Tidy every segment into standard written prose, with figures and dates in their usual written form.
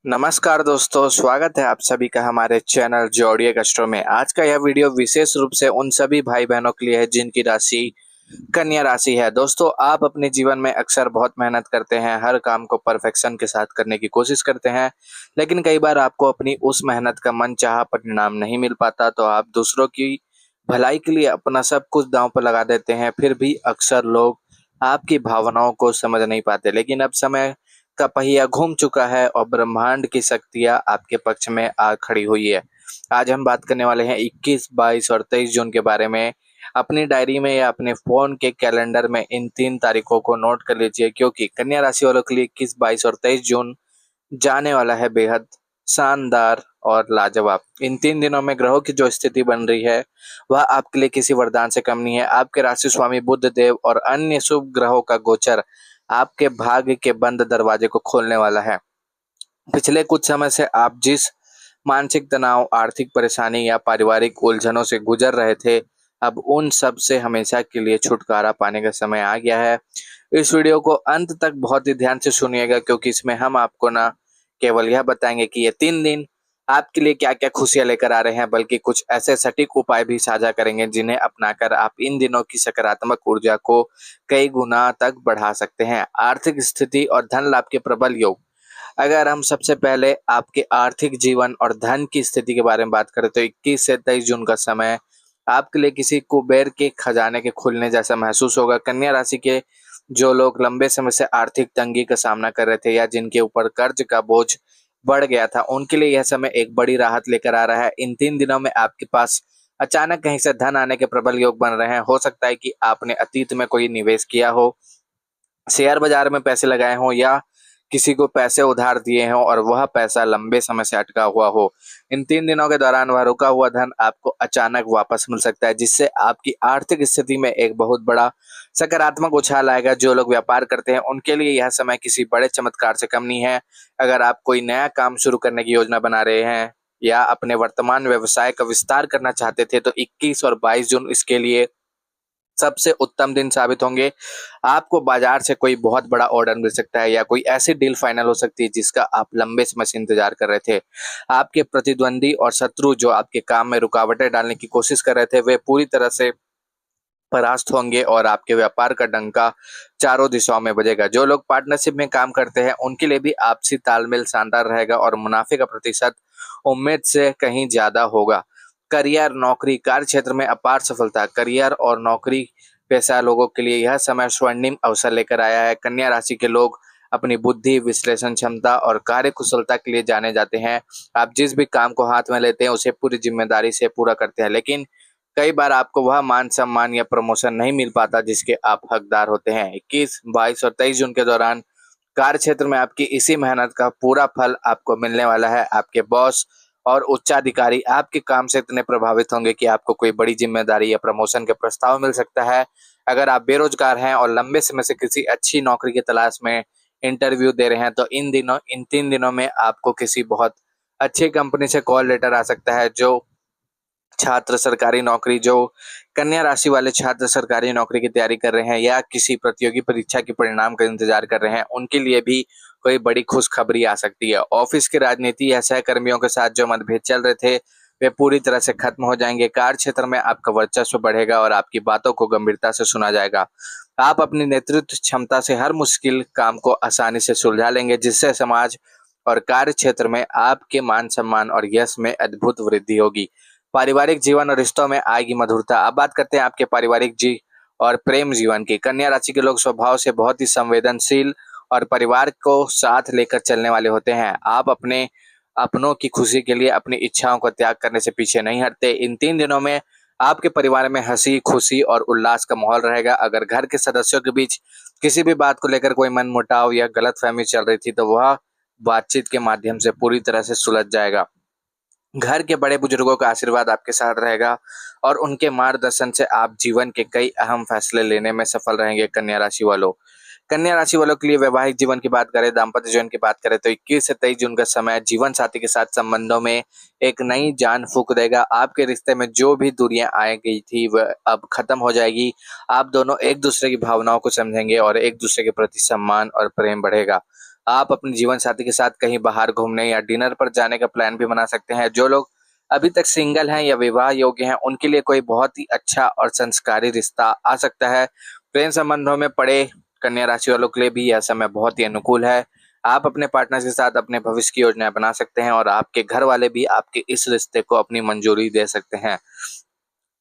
नमस्कार दोस्तों, स्वागत है आप सभी का हमारे चैनल जोड़िए कस्टो में। आज का यह वीडियो विशेष रूप से उन सभी भाई बहनों के लिए है जिनकी राशि कन्या राशि है। दोस्तों, आप अपने जीवन में अक्सर बहुत मेहनत करते हैं, हर काम को परफेक्शन के साथ करने की कोशिश करते हैं, लेकिन कई बार आपको अपनी उस मेहनत का मनचाहा परिणाम नहीं मिल पाता, तो आप दूसरों की भलाई के लिए अपना सब कुछ दांव पर लगा देते हैं। फिर भी अक्सर लोग आपकी भावनाओं को समझ नहीं पाते, लेकिन अब समय का पहिया घूम चुका है और ब्रह्मांड की शक्तियां आपके पक्ष में आ खड़ी हुई है। आज हम बात करने वाले हैं 21, 22 और 23 जून के बारे में। अपनी डायरी में या अपने फोन के कैलेंडर में इन 3 तारीखों को नोट कर लीजिए, क्योंकि कन्या राशि वालों के लिए 21, 22 और 23 जून जाने वाला है बेहद शानदार और लाजवाब। इन 3 दिनों में ग्रहों की जो स्थिति बन रही है वह आपके लिए किसी वरदान से कम नहीं है। आपके राशि स्वामी बुध देव और अन्य शुभ ग्रहों का गोचर आपके भाग्य के बंद दरवाजे को खोलने वाला है। पिछले कुछ समय से आप जिस मानसिक तनाव, आर्थिक परेशानी या पारिवारिक उलझनों से गुजर रहे थे, अब उन सब से हमेशा के लिए छुटकारा पाने का समय आ गया है। इस वीडियो को अंत तक बहुत ही ध्यान से सुनिएगा, क्योंकि इसमें हम आपको ना केवल यह बताएंगे कि ये 3 दिन आपके लिए क्या क्या खुशियां लेकर आ रहे हैं, बल्कि कुछ ऐसे सटीक उपाय भी साझा करेंगे जिन्हें अपनाकर आप इन दिनों की सकारात्मक ऊर्जा को कई गुना तक बढ़ा सकते हैं। आर्थिक स्थिति और धन लाभ के प्रबल योग। अगर हम सबसे पहले आपके आर्थिक जीवन और धन की स्थिति के बारे में बात करें, तो 21 से 23 जून का समय आपके लिए किसी कुबेर के खजाने के खुलने जैसा महसूस होगा। कन्या राशि के जो लोग लंबे समय से आर्थिक तंगी का सामना कर रहे थे या जिनके ऊपर कर्ज का बोझ बढ़ गया था, उनके लिए यह समय एक बड़ी राहत लेकर आ रहा है। इन 3 दिनों में आपके पास अचानक कहीं से धन आने के प्रबल योग बन रहे हैं। हो सकता है कि आपने अतीत में कोई निवेश किया हो, शेयर बाजार में पैसे लगाए हों या किसी को पैसे उधार दिए हों और वह पैसा लंबे समय से अटका हुआ हो। इन 3 दिनों के दौरान वह रुका हुआ धन आपको अचानक वापस मिल सकता है, जिससे आपकी आर्थिक स्थिति में एक बहुत बड़ा सकारात्मक उछाल आएगा। जो लोग व्यापार करते हैं उनके लिए यह समय किसी बड़े चमत्कार से कम नहीं है। अगर आप कोई नया काम शुरू करने की योजना बना रहे हैं या अपने वर्तमान व्यवसाय का विस्तार करना चाहते थे, तो 21 और 22 जून इसके लिए सबसे उत्तम दिन साबित होंगे। आपको बाजार से कोई बहुत बड़ा ऑर्डर मिल सकता है या कोई ऐसी डील फाइनल हो सकती है जिसका आप लंबे समय से इंतजार कर रहे थे। आपके प्रतिद्वंदी और शत्रु जो आपके काम में रुकावटें डालने की कोशिश कर रहे थे, वे पूरी तरह से परास्त होंगे और आपके व्यापार का डंका चारों दिशाओं में बजेगा। जो लोग पार्टनरशिप में काम करते हैं उनके लिए भी आपसी तालमेल शानदार रहेगा और मुनाफे का प्रतिशत उम्मीद से कहीं ज्यादा होगा। करियर, नौकरी, कार्य क्षेत्र में अपार सफलता। करियर और नौकरी पेशा लोगों के लिए यह समय स्वर्णिम अवसर लेकर आया है। कन्या राशि के लोग अपनी बुद्धि, विश्लेषण क्षमता और कार्य कुशलता के लिए जाने जाते हैं। आप जिस भी काम को हाथ में लेते हैं उसे पूरी जिम्मेदारी से पूरा करते हैं, लेकिन कई बार आपको वह मान सम्मान या प्रमोशन नहीं मिल पाता जिसके आप हकदार होते हैं। 21, 22 और 23 जून के दौरान कार्य क्षेत्र में आपकी इसी मेहनत का पूरा फल आपको मिलने वाला है। आपके बॉस और उच्चाधिकारी आपके काम से इतने प्रभावित होंगे कि आपको कोई बड़ी जिम्मेदारी या प्रमोशन के प्रस्ताव मिल सकता है। अगर आप बेरोजगार हैं और लंबे समय से किसी अच्छी नौकरी की तलाश में इंटरव्यू दे रहे हैं, तो इन 3 दिनों में आपको किसी बहुत अच्छी कंपनी से कॉल लेटर आ सकता है। जो कन्या राशि वाले छात्र सरकारी नौकरी की तैयारी कर रहे हैं या किसी प्रतियोगी परीक्षा के परिणाम का इंतजार कर रहे हैं, उनके लिए भी कोई बड़ी खुशखबरी आ सकती है। ऑफिस की राजनीति या सहकर्मियों के साथ जो मतभेद चल रहे थे वे पूरी तरह से खत्म हो जाएंगे। कार्य क्षेत्र में आपका वर्चस्व बढ़ेगा और आपकी बातों को गंभीरता से सुना जाएगा। आप अपनी नेतृत्व क्षमता से हर मुश्किल काम को आसानी से सुलझा लेंगे, जिससे समाज और कार्य क्षेत्र में आपके मान सम्मान और यश में अद्भुत वृद्धि होगी। पारिवारिक जीवन और रिश्तों में आएगी मधुरता। अब बात करते हैं आपके पारिवारिक जी और प्रेम जीवन की। कन्या राशि के लोग स्वभाव से बहुत ही संवेदनशील और परिवार को साथ लेकर चलने वाले होते हैं। आप अपने अपनों की खुशी के लिए अपनी इच्छाओं को त्याग करने से पीछे नहीं हटते। इन 3 दिनों में आपके परिवार में हंसी, खुशी और उल्लास का माहौल रहेगा। अगर घर के सदस्यों के बीच किसी भी बात को लेकर कोई मनमुटाव या गलतफहमी चल रही थी, तो वह बातचीत के माध्यम से पूरी तरह से सुलझ जाएगा। घर के बड़े बुजुर्गों का आशीर्वाद आपके साथ रहेगा और उनके मार्गदर्शन से आप जीवन के कई अहम फैसले लेने में सफल रहेंगे। कन्या राशि वालों के लिए वैवाहिक जीवन की बात करें, दाम्पत्य जीवन की बात करें, तो 21 से 23 जून का समय जीवन साथी के साथ संबंधों में एक नई जान फूंक देगा। आपके रिश्ते में जो भी दूरियां आ गई थी वह अब खत्म हो जाएगी। आप दोनों एक दूसरे की भावनाओं को समझेंगे और एक दूसरे के प्रति सम्मान और प्रेम बढ़ेगा। आप अपने जीवन साथी के साथ कहीं बाहर घूमने या डिनर पर जाने का प्लान भी बना सकते हैं। जो लोग अभी तक सिंगल हैं या विवाह योग्य हैं, उनके लिए कोई बहुत ही अच्छा और संस्कारी रिश्ता आ सकता है। प्रेम संबंधों में पड़े कन्या राशि वालों के लिए भी यह समय बहुत ही अनुकूल है। आप अपने पार्टनर के साथ अपने भविष्य की योजनाएं बना सकते हैं और आपके घर वाले भी आपके इस रिश्ते को अपनी मंजूरी दे सकते हैं।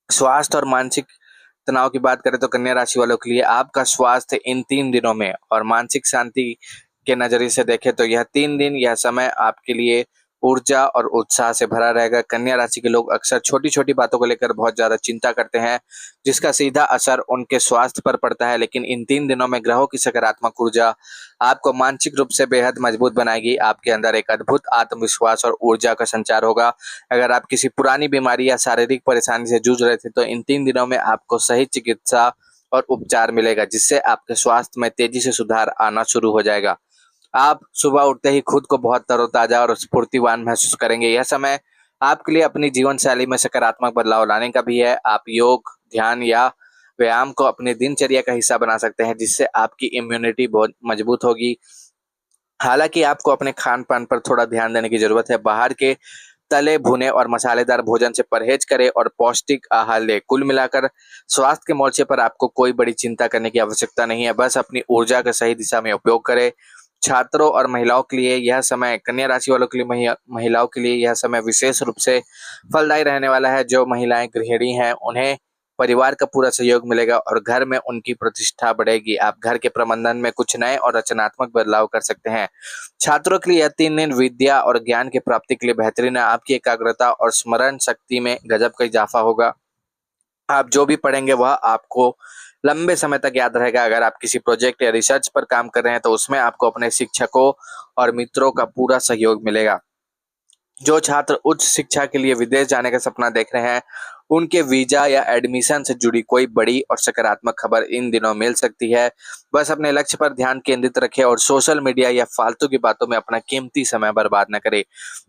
स्वास्थ्य और मानसिक तनाव की बात करें तो कन्या राशि वालों के लिए आपका स्वास्थ्य इन 3 दिनों में और मानसिक शांति के नज़रिए से देखें तो यह 3 दिन, यह समय आपके लिए ऊर्जा और उत्साह से भरा रहेगा। कन्या राशि के लोग अक्सर छोटी-छोटी बातों को लेकर बहुत ज़्यादा चिंता करते हैं, जिसका सीधा असर उनके स्वास्थ्य पर पड़ता है। लेकिन इन 3 दिनों में ग्रहों की सकारात्मक ऊर्जा आपको मानसिक रूप से बेहद मजबूत बनाएगी। आपके अंदर एक अद्भुत आत्मविश्वास और ऊर्जा का संचार होगा। अगर आप किसी पुरानी बीमारी या शारीरिक परेशानी से जूझ रहे थे तो इन 3 दिनों में आपको सही चिकित्सा और उपचार मिलेगा, जिससे आपके स्वास्थ्य में तेजी से सुधार आना शुरू हो जाएगा। आप सुबह उठते ही खुद को बहुत तरोताजा और स्फूर्तिवान महसूस करेंगे। यह समय आपके लिए अपनी जीवन शैली में सकारात्मक बदलाव लाने का भी है। आप योग, ध्यान या व्यायाम को अपनी दिनचर्या का हिस्सा बना सकते हैं, जिससे आपकी इम्यूनिटी बहुत मजबूत होगी। हालांकि आपको अपने खान पान पर थोड़ा ध्यान देने की जरूरत है। बाहर के तले भुने और मसालेदार भोजन से परहेज करें और पौष्टिक आहार लें। कुल मिलाकर स्वास्थ्य के मोर्चे पर आपको कोई बड़ी चिंता करने की आवश्यकता नहीं है, बस अपनी ऊर्जा का सही दिशा में उपयोग करें। छात्रों और महिलाओं के लिए यह समय, कन्या राशि वालों के लिए, महिलाओं के लिए यह समय विशेष रूप से फलदायी रहने वाला है। जो महिलाएं गृहिणी हैं, उन्हें परिवार का पूरा सहयोग मिलेगा और घर में उनकी प्रतिष्ठा बढ़ेगी। आप घर के प्रबंधन में कुछ नए और रचनात्मक बदलाव कर सकते हैं। छात्रों के लिए यह 3 दिन विद्या और ज्ञान की प्राप्ति के लिए बेहतरीन है। आपकी एकाग्रता और स्मरण शक्ति में गजब का इजाफा होगा। आप जो भी पढ़ेंगे वह आपको लंबे समय तक याद रहेगा। अगर आप किसी प्रोजेक्ट या रिसर्च पर काम कर रहे हैं तो उसमें आपको अपने शिक्षकों और मित्रों का पूरा सहयोग मिलेगा। जो छात्र उच्च शिक्षा के लिए विदेश जाने का सपना देख रहे हैं, उनके वीजा या एडमिशन से जुड़ी कोई बड़ी और सकारात्मक खबर इन दिनों मिल सकती है। बस अपने लक्ष्य पर ध्यान केंद्रित रखें और सोशल मीडिया या फालतू की बातों में अपना कीमती समय बर्बाद न करें।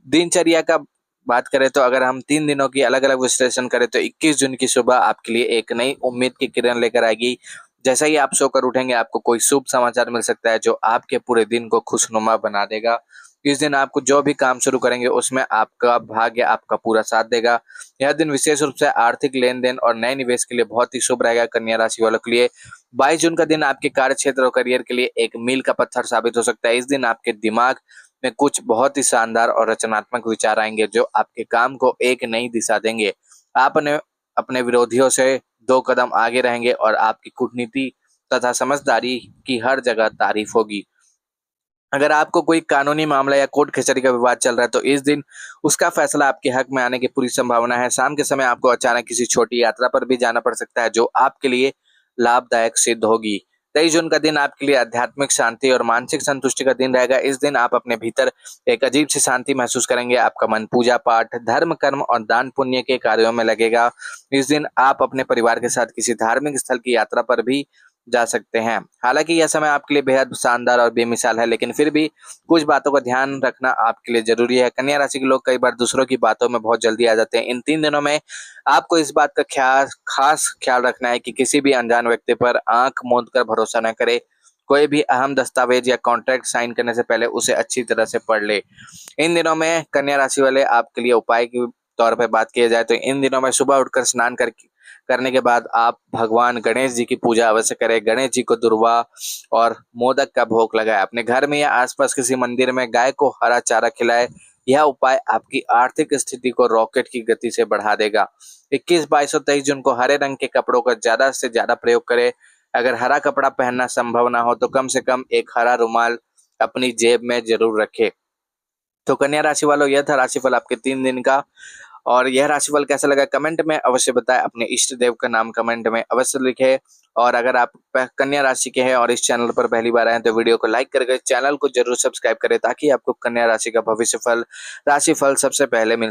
दिनचर्या का बात करें तो अगर हम 3 दिनों की अलग-अलग विश्लेषण करें तो 21 जून की सुबह आपके लिए एक नई उम्मीद की किरण लेकर आएगी। जैसा ही आप सोकर उठेंगे, आपको कोई शुभ समाचार मिल सकता है जो आपके पूरे दिन को खुशनुमा बना देगा। इस दिन आपको जो भी काम शुरू करेंगे उसमें आपका भाग्य आपका पूरा साथ देगा। यह दिन विशेष रूप से आर्थिक लेन-देन और नए निवेश के लिए बहुत ही शुभ रहेगा। कन्या राशि वालों के लिए 22 जून का दिन आपके कार्य क्षेत्र और करियर के लिए एक मील का पत्थर साबित हो सकता है। इस दिन आपके दिमाग में कुछ बहुत ही शानदार और रचनात्मक विचार आएंगे जो आपके काम को एक नई दिशा देंगे। आप अपने विरोधियों से 2 कदम आगे रहेंगे और आपकी कूटनीति तथा समझदारी की हर जगह तारीफ होगी। अगर आपको कोई कानूनी मामला या कोर्ट कचहरी का विवाद चल रहा है तो इस दिन उसका फैसला आपके हक में आने की पूरी संभावना है। शाम के समय आपको अचानक किसी छोटी यात्रा पर भी जाना पड़ सकता है जो आपके लिए लाभदायक सिद्ध होगी। 23 जून का दिन आपके लिए आध्यात्मिक शांति और मानसिक संतुष्टि का दिन रहेगा। इस दिन आप अपने भीतर एक अजीब सी शांति महसूस करेंगे। आपका मन पूजा पाठ, धर्म कर्म और दान पुण्य के कार्यों में लगेगा। इस दिन आप अपने परिवार के साथ किसी धार्मिक स्थल की यात्रा पर भी जा सकते हैं। हालांकि यह समय आपके लिए बेहद शानदार और बेमिसाल है, लेकिन फिर भी कुछ बातों का ध्यान रखना आपके लिए जरूरी है। कन्या राशि के लोग कई बार दूसरों की बातों में बहुत जल्दी आ जाते हैं। इन 3 दिनों में आपको इस बात का खास ख्याल रखना है कि किसी भी अनजान व्यक्ति पर आंख मूंद कर भरोसा न करे। कोई भी अहम दस्तावेज या कॉन्ट्रैक्ट साइन करने से पहले उसे अच्छी तरह से पढ़ ले। इन दिनों में कन्या राशि वाले आपके लिए उपाय की तौर पर बात की जाए तो इन दिनों में सुबह उठकर स्नान करने के बाद आप भगवान गणेश जी की पूजा अवश्य करें। गणेश जी को दुर्वा और मोदक का भोग लगाएं। अपने घर में या आसपास किसी मंदिर में गाय को हरा चारा खिलाएं। यह उपाय आपकी आर्थिक स्थिति को रॉकेट की गति से बढ़ा देगा। 21, 22 और 23 जून को हरे रंग के कपड़ों का ज्यादा से ज्यादा प्रयोग करें। अगर हरा कपड़ा पहनना संभव ना हो तो कम से कम एक हरा रुमाल अपनी जेब में जरूर रखें। तो कन्या राशि वालों, यह था राशिफल आपके 3 दिन का। और यह राशिफल कैसा लगा कमेंट में अवश्य बताएं। अपने इष्ट देव का नाम कमेंट में अवश्य लिखें। और अगर आप कन्या राशि के हैं और इस चैनल पर पहली बार आए तो वीडियो को लाइक करके चैनल को जरूर सब्सक्राइब करें ताकि आपको कन्या राशि का भविष्य फल राशिफल सबसे पहले मिल